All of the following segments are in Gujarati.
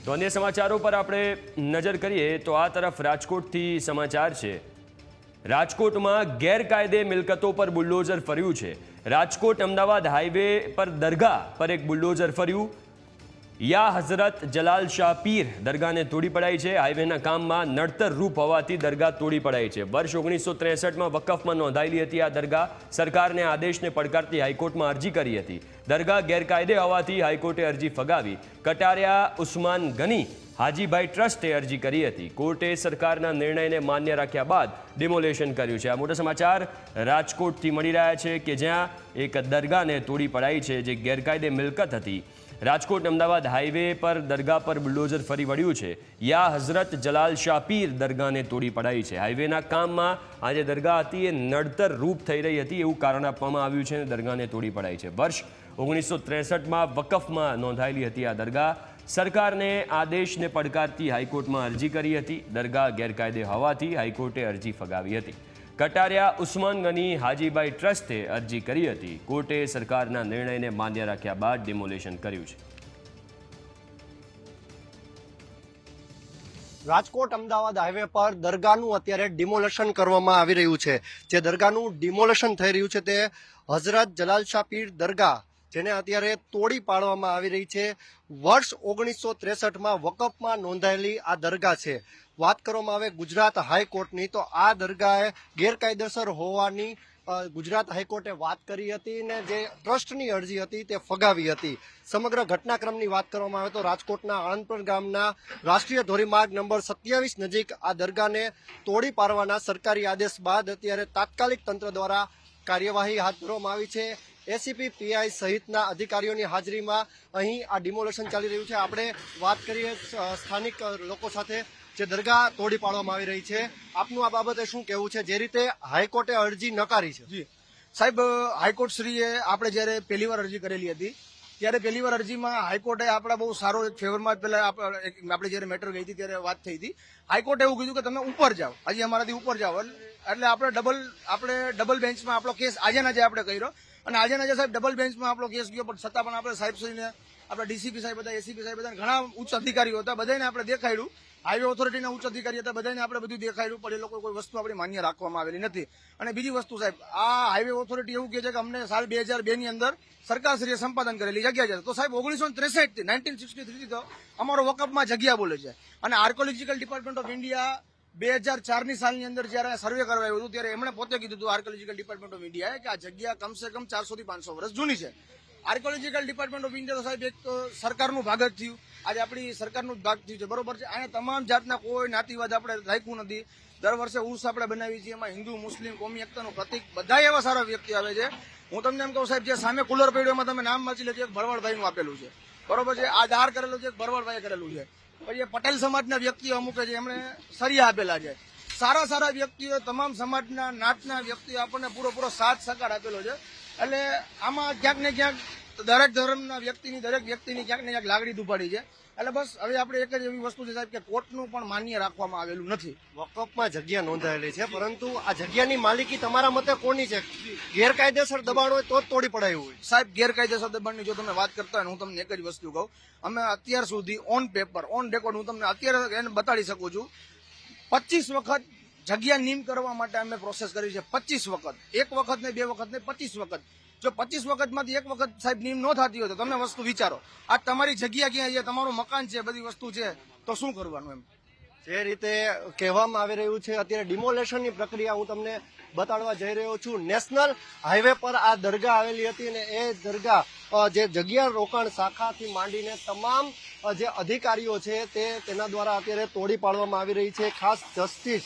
તો અન્ય સમાચારો પર આપણે નજર કરીએ તો આ તરફ રાજકોટથી સમાચાર છે। રાજકોટમાં ગેરકાયદે મિલકતો પર બુલડોઝર ફર્યું છે। રાજકોટ અમદાવાદ હાઈવે પર દરગાહ પર એક બુલડોઝર ફર્યું। યા હઝરત જલાલ શાહ પીર દરગાહને તોડી પડાઈ છે। હાઈવેના કામમાં નડતર રૂપ હોવાથી દરગાહ તોડી પડાઈ છે। વર્ષ 1963માં વકફમાં નોંધાયેલી હતી આ દરગાહ। સરકારને આદેશને પડકારતી હાઈકોર્ટમાં અરજી કરી હતી। દરગાહ ગેરકાયદે હોવાથી હાઈકોર્ટે અરજી ફગાવી। કટારિયા ઉસ્માન ગની હાજીભાઈ ટ્રસ્ટે અરજી કરી હતી। કોર્ટે સરકારના નિર્ણયને માન્ય રાખ્યા બાદ ડિમોલેશન કર્યું છે। આ મોટા સમાચાર રાજકોટથી મળી રહ્યા છે કે જ્યાં એક દરગાહને તોડી પડાઈ છે જે ગેરકાયદે મિલકત હતી। રાજકોટ અમદાવાદ હાઈવે પર દરગાહ પર બુલડોઝર ફરી વળ્યું છે। યા હઝરત જલાલ શાહ પીર દરગાહને તોડી પડાઈ છે। હાઈવેના કામમાં આ જે દરગાહ હતી એ નડતર રૂપ થઈ રહી હતી એવું કારણ આપવામાં આવ્યું છે અને દરગાહને તોડી પડાઈ છે। વર્ષ 1963માં વકફમાં નોંધાયેલી હતી આ દરગાહ। સરકારને આદેશને પડકારતી હાઈકોર્ટમાં અરજી કરી હતી। દરગાહ ગેરકાયદે હોવાથી હાઈકોર્ટે અરજી ફગાવી હતી। કટારિયા ઉસ્માન ગની હાજીભાઈ ટ્રસ્ટે અરજી કરી હતી। કોર્ટે સરકારના નિર્ણયને માન્ય રાખ્યા બાદ ડિમોલેશન કર્યું છે। રાજકોટ અમદાવાદ હાઈવે પર દરગાહનું અત્યારે ડિમોલેશન કરવામાં આવી રહ્યું છે। જે દરગાહનું ડિમોલેશન થઈ રહ્યું છે તે હઝરત જલાલ શાહ પીર દરગાહ જેને અત્યારે તોડી પાડવામાં આવી રહી છે। વર્ષ 1963માં વકફમાં નોંધાયેલી આ દરગાહ છે। વાત કરવામાં આવે ગુજરાત હાઈકોર્ટની તો આ દરગાહે ગેરકાયદેસર હોવાની ગુજરાત હાઈકોર્ટે વાત કરી હતી અને જે ટ્રસ્ટની અરજી હતી તે ફગાવી હતી। સમગ્ર ઘટનાક્રમની વાત કરવામાં આવે તો રાજકોટના આણંદપુર ગામના રાષ્ટ્રીય ધોરીમાર્ગ નંબર 27 નજીક આ દરગાહને તોડી પાડવાના સરકારી આદેશ બાદ અત્યારે તાત્કાલિક તંત્ર દ્વારા કાર્યવાહી હાથ ધરવામાં આવી છે। એસીપી પીઆઈ સહિતના અધિકારીઓની હાજરીમાં અહીં આ ડિમોલેશન ચાલી રહ્યું છે। આપણે વાત કરીએ સ્થાનિક લોકો સાથે જે દરગાહ તોડી પાડવામાં આવી રહી છે, આપનું આ બાબતે શું કહેવું છે? જે રીતે હાઈકોર્ટે અરજી નકારી છે। જી સાહેબ, હાઈકોર્ટ શ્રીએ આપણે જ્યારે પહેલી વાર અરજી કરેલી હતી ત્યારે પહેલી વાર અરજીમાં હાઈકોર્ટે આપણા બહુ સારો એક ફેવરમાં પહેલા આપણે જ્યારે મેટર ગઈ હતી ત્યારે વાત થઈ હતી। હાઈકોર્ટે એવું કીધું કે તમે ઉપર જાઓ, હજી અમારાથી ઉપર જાઓ, એટલે આપણે ડબલ બેન્ચમાં આપણો કેસ આજે આપણે કર્યો અને આજે સાહેબ ડબલ બેન્ચમાં આપણો કેસ ગયો, પણ છતાં પણ આપણે સાહેબશ્રીને આપણા ડીસીપી સાહેબ હતા, એસીપી સાહેબ હતા, ઘણા ઉચ્ચ અધિકારીઓ હતા, બધાને આપણે દેખાડ્યું, હાઈવે ઓથોરિટીના ઉચ્ચ અધિકારી હતા, બધાને આપણે બધું દેખાડ્યું, પણ એ લોકો કોઈ વસ્તુ આપણી માન્ય રાખવામાં આવેલી નથી। અને બીજી વસ્તુ સાહેબ, આ હાઈવે ઓથોરિટી એવું કહે છે કે અમને સાલ 2002ની અંદર સરકારશ્રીએ સંપાદન કરેલી જગ્યા છે। તો સાહેબ 1963 થી 1963 થી તો અમારો વકફમાં જગ્યા બોલે છે અને આર્કોલોજીકલ ડિપાર્ટમેન્ટ ઓફ ઇન્ડિયા 2004ની સાલની અંદર જયારે સર્વે કરવા આવ્યું હતું ત્યારે એમણે પોતે કીધું હતું આર્કોલોજીકલ ડિપાર્ટમેન્ટ ઓફ ઇન્ડિયાએ કે આ જગ્યા કમસે કમ 400 થી 500 વર્ષ જૂની છે। આર્કોલોજીકલ ડિપાર્ટમેન્ટ ઓફ ઇન્ડિયા તો સાહેબ એક સરકારનું ભાગ જ થયું, આજે આપણી સરકારનું જ ભાગ થયું છે, બરોબર છે। અહીંયા તમામ જાતના કોઈ જ્ઞાતિવાદ આપણે રાખ્યું નથી। દર વર્ષે ઉર્સ આપણે બનાવી છીએ, એમાં હિન્દુ મુસ્લિમ કોમી એકતાનું પ્રતિક બધા એવા સારા વ્યક્તિ આવે છે। હું તમને એમ કહું સાહેબ, જે સામે કુલર પડ્યો એમાં તમે નામ વાંચી લેજો, એક ભરવાડભાઈનું આપેલું છે, બરોબર છે। આ દાર કરેલું છે, એક ભરવાડભાઈએ કરેલું છે। પછી પટેલ સમાજના વ્યક્તિઓ અમુક છે એમણે સરિયા આપેલા છે। સારા વ્યક્તિઓ, તમામ સમાજના નાતના વ્યક્તિઓ આપણને પૂરો સાથ સહકાર આપેલો છે। એટલે આમાં ક્યાંક ને ક્યાંક દરેક ધર્મના વ્યક્તિની ક્યાંક ને ક્યાંક લાગણી દુભાડી છે। એટલે બસ હવે આપણે એક જ એવી વસ્તુ છે સાહેબ કે કોર્ટનું પણ માન્ય રાખવામાં આવેલું નથી। વકફમાં જગ્યા નોંધાયેલી છે, પરંતુ આ જગ્યાની માલિકી તમારા મતે કોની છે? ગેરકાયદેસર દબાણ હોય તો જ તોડી પડાયું હોય? સાહેબ, ગેરકાયદેસર દબાણની જો તમે વાત કરતા હોય, હું તમને એક જ વસ્તુ કહું, અમે અત્યાર સુધી ઓન પેપર ઓન રેકોર્ડ હું તમને અત્યારે એને બતાડી શકું છું, 25 વખત જગ્યા નીમ કરવા માટે અમે પ્રોસેસ કરી છે। 25 વખત, એક વખત ને બે વખત ને 25 વખત। જો 25 વખતમાંથી એક વખત સાહેબ નીમ ન થતી હોય તો તમે વસ્તુ વિચારો, આ તમારી જગ્યા ક્યાં છે, તમારું મકાન છે, બધી વસ્તુ છે, તો શું કરવાનું? એમ જે રીતે કહેવામાં આવી રહ્યું છે અત્યારે ડિમોલેશનની પ્રક્રિયા હું તમને બતાડવા જઈ રહ્યો છું। નેશનલ હાઈવે પર આ દરગાહ આવેલી હતી અને એ દરગાહ જે જગ્યા રોકાણ શાખાથી માંડીને તમામ જે અધિકારીઓ છે તેના દ્વારા અત્યારે તોડી પાડવામાં આવી રહી છે। ખાસ જસ્ટિસ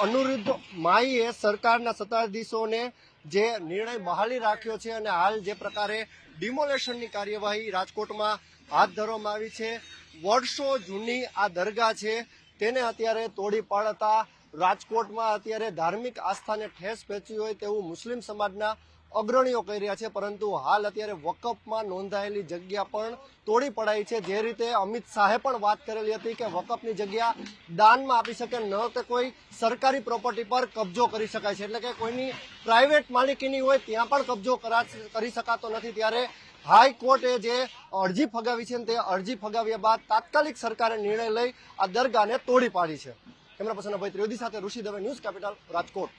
અનિરુદ્ધ માઈએ સરકારના સત્તાધીશોને જે નિર્ણય બહાલી રાખ્યો છે અને હાલ જે પ્રકારે ડિમોલેશનની કાર્યવાહી રાજકોટમાં હાથ ધરવામાં આવી છે। વર્ષો જૂની આ દરગાહ છે તેને અત્યારે તોડી પાડતા રાજકોટમાં અત્યારે ધાર્મિક આસ્થાને ઠેસ પહોંચી હોય તેવું મુસ્લિમ સમાજના અગ્રણીઓ કહી રહ્યા છે, પરંતુ હાલ અત્યારે વકફમાં નોંધાયેલી જગ્યા પણ તોડી પડાઈ છે। જે રીતે અમિત શાહે પણ વાત કરેલી હતી કે વકફની જગ્યા દાનમાં આપી શકે, ન તો કોઈ સરકારી પ્રોપર્ટી પર કબજો કરી શકાય છે, એટલે કે કોઈની પ્રાઇવેટ માલિકીની હોય ત્યાં પણ કબજો કરી શકાતો નથી। ત્યારે હાઈકોર્ટે જે અરજી ફગાવી છે તે અરજી ફગાવ્યા બાદ તાત્કાલિક સરકારે નિર્ણય લઈ આ દરગાહને તોડી પાડી છે. કેમેરા પર્સન અભય ત્રિવેદી સાથે ઋષિ દવે, ન્યૂઝ કેપિટલ, રાજકોટ.